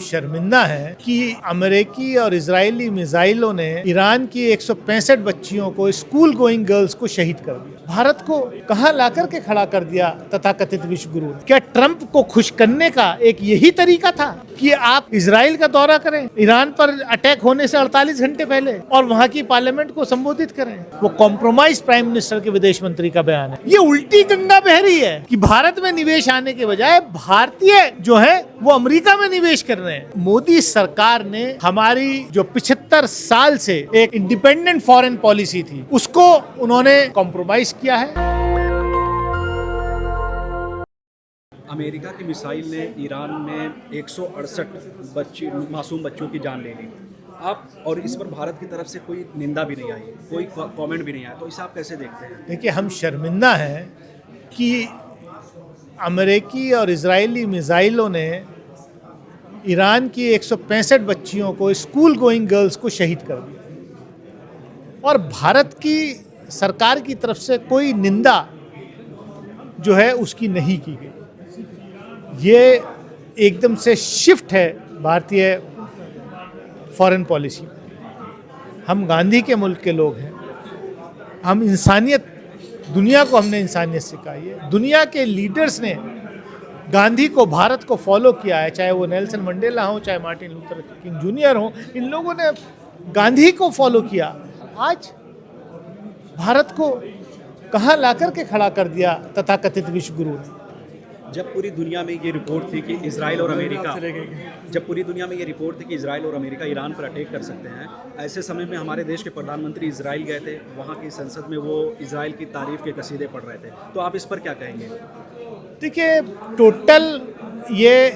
शर्मिंदा है कि अमेरिकी और इजरायली मिसाइलों ने ईरान की 165 बच्चियों को, स्कूल गोइंग गर्ल्स को शहीद कर दिया। भारत को कहां लाकर के खड़ा कर दिया तथाकथित विश्व गुरु ने। क्या ट्रंप को खुश करने का एक यही तरीका था कि आप इजराइल का दौरा करें, ईरान पर अटैक होने से 48 घंटे पहले, और वहां की पार्लियामेंट को संबोधित करें? वो कॉम्प्रोमाइज प्राइम मिनिस्टर के विदेश मंत्री का बयान है। ये उल्टी गंगा बह रही है कि भारत में निवेश आने के बजाय भारतीय जो है वो अमेरिका में निवेश कर रहे हैं। मोदी सरकार ने हमारी जो 75 साल से एक इंडिपेंडेंट फॉरेन पॉलिसी थी, उसको उन्होंने कॉम्प्रोमाइज किया है। अमेरिका की मिसाइल ने ईरान में 168 मासूम बच्चों की जान ले ली। आप और इस पर भारत की तरफ से कोई निंदा भी नहीं आई, कोई कमेंट भी नहीं आया, तो इसे आप कैसे देखते हैं? देखिए, हम शर्मिंदा हैं कि अमेरिकी और इजरायली मिसाइलों ने ईरान की 165 बच्चियों को, स्कूल गोइंग गर्ल्स को शहीद कर दिया, और भारत की सरकार की तरफ से कोई निंदा जो है उसकी नहीं की गई। ये एकदम से शिफ्ट है भारतीय फॉरेन पॉलिसी। हम गांधी के मुल्क के लोग हैं, हम इंसानियत, दुनिया को हमने इंसानियत सिखाई है। दुनिया के लीडर्स ने गांधी को, भारत को फॉलो किया है, चाहे वो नेल्सन मंडेला हो, चाहे मार्टिन लूथर किंग जूनियर हो। इन लोगों ने गांधी को फॉलो किया। आज भारत को कहां लाकर के खड़ा कर दिया तथाकथित विश्व गुरु ने। जब पूरी दुनिया में ये रिपोर्ट थी कि इजराइल और अमेरिका ईरान पर अटैक कर सकते हैं, ऐसे समय में हमारे देश के प्रधानमंत्री इजराइल गए थे। वहाँ की संसद में वो इजराइल की तारीफ के कसीदे पढ़ रहे थे, तो आप इस पर क्या कहेंगे? देखिए, टोटल ये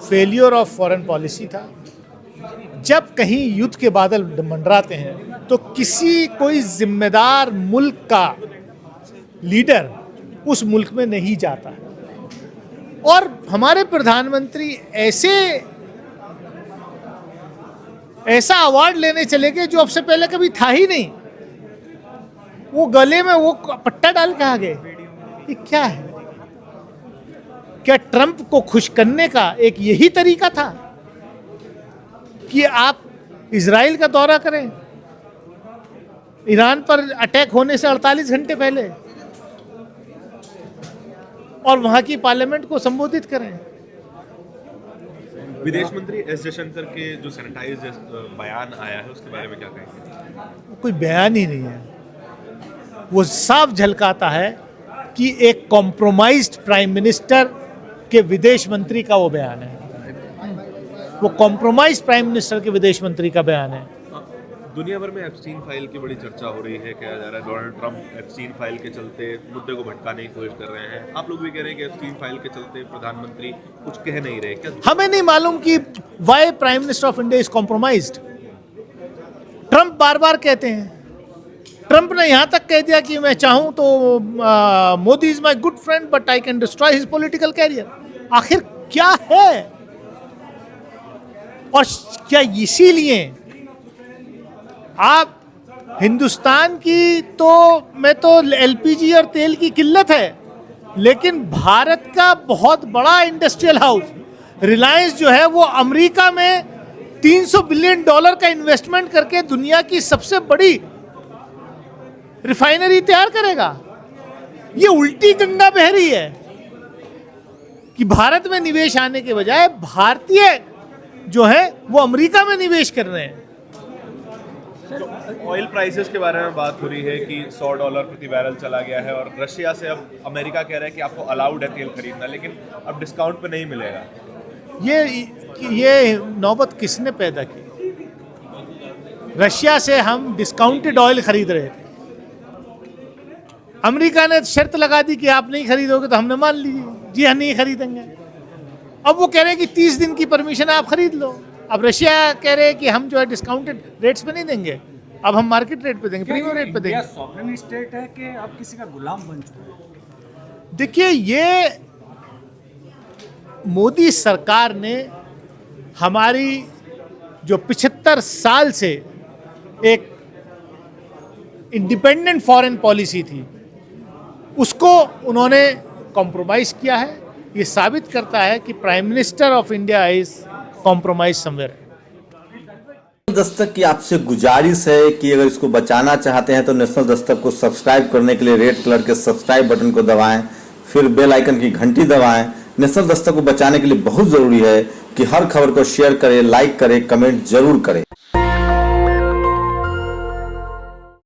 फेलियर ऑफ फॉरेन पॉलिसी था। जब कहीं युद्ध के बादल मंडराते हैं तो कोई जिम्मेदार मुल्क का लीडर उस मुल्क में नहीं जाता है, और हमारे प्रधानमंत्री ऐसा अवार्ड लेने चले गए जो अब से पहले कभी था ही नहीं। वो गले में वो पट्टा डाल के आ गए। ये क्या है? क्या ट्रंप को खुश करने का एक यही तरीका था कि आप इजराइल का दौरा करें, ईरान पर अटैक होने से 48 घंटे पहले, और वहां की पार्लियामेंट को संबोधित करें? विदेश मंत्री एस जयशंकर के जो सैनिटाइज बयान आया है उसके बारे में क्या कहेंगे? कोई बयान ही नहीं है। वो साफ झलकाता है कि एक कॉम्प्रोमाइज्ड प्राइम मिनिस्टर के विदेश मंत्री का वो बयान है। वो कॉम्प्रोमाइज्ड प्राइम मिनिस्टर के विदेश मंत्री का बयान है। दुनिया भर में एप्स्टीन फाइल की बड़ी चर्चा हो रही है। कहा जा रहा है डोनाल्ड ट्रंप एप्स्टीन फाइल के चलते मुद्दे को भटकाने की कोशिश कर रहे हैं। आप लोग भी कह रहे हैं कि एप्स्टीन फाइल के चलते प्रधानमंत्री कुछ कह नहीं रहे। क्या हमें नहीं मालूम कि why prime minister of India is compromised? Trump बार बार कहते हैं। ट्रंप ने यहां तक कह दिया कि मैं चाहूं तो Modi is my good friend but I can destroy his political career. आखिर क्या है? और क्या इसीलिए आप हिंदुस्तान की में तो एलपीजी और तेल की किल्लत है, लेकिन भारत का बहुत बड़ा इंडस्ट्रियल हाउस रिलायंस जो है वो अमेरिका में $300 बिलियन का इन्वेस्टमेंट करके दुनिया की सबसे बड़ी रिफाइनरी तैयार करेगा। ये उल्टी गंगा बह रही है कि भारत में निवेश आने के बजाय भारतीय जो है वो अमेरिका में निवेश कर रहे हैं। ऑयल प्राइसेस के बारे में बात हो रही है कि $100 प्रति बैरल चला गया है, और रशिया से अब अमेरिका कह रहा है कि आपको अलाउड है तेल खरीदना, लेकिन अब डिस्काउंट पे नहीं मिलेगा। ये नौबत किसने पैदा की? रशिया से हम डिस्काउंटेड ऑयल खरीद रहे थे, अमेरिका ने शर्त लगा दी कि आप नहीं खरीदोगे तो हमने मान ली, जी हाँ नहीं खरीदेंगे। अब वो कह रहे हैं कि 30 दिन की परमिशन आप खरीद लो। अब रशिया कह रहे हैं कि हम जो है डिस्काउंटेड रेट्स पे नहीं देंगे, अब हम मार्केट रेट पे देंगे, प्रीमियम रेट पे देंगे। इंडिया सॉवरेन स्टेट है कि आप किसी का गुलाम बन चुके हैं? देखिए, ये मोदी सरकार ने हमारी जो 75 साल से एक इंडिपेंडेंट फॉरेन पॉलिसी थी, उसको उन्होंने कॉम्प्रोमाइज़ किया है। ये साबित करता है कि prime minister of India is compromise somewhere. Dastak की आपसे गुजारिश है कि अगर इसको बचाना चाहते हैं तो नेशनल दस्तक को सब्सक्राइब करने के लिए रेड कलर के सब्सक्राइब बटन को दबाएं, फिर बेल आइकन की घंटी दबाएं। नेशनल दस्तक को बचाने के लिए बहुत जरूरी है कि हर खबर को शेयर करें, लाइक करें, कमेंट जरूर करें।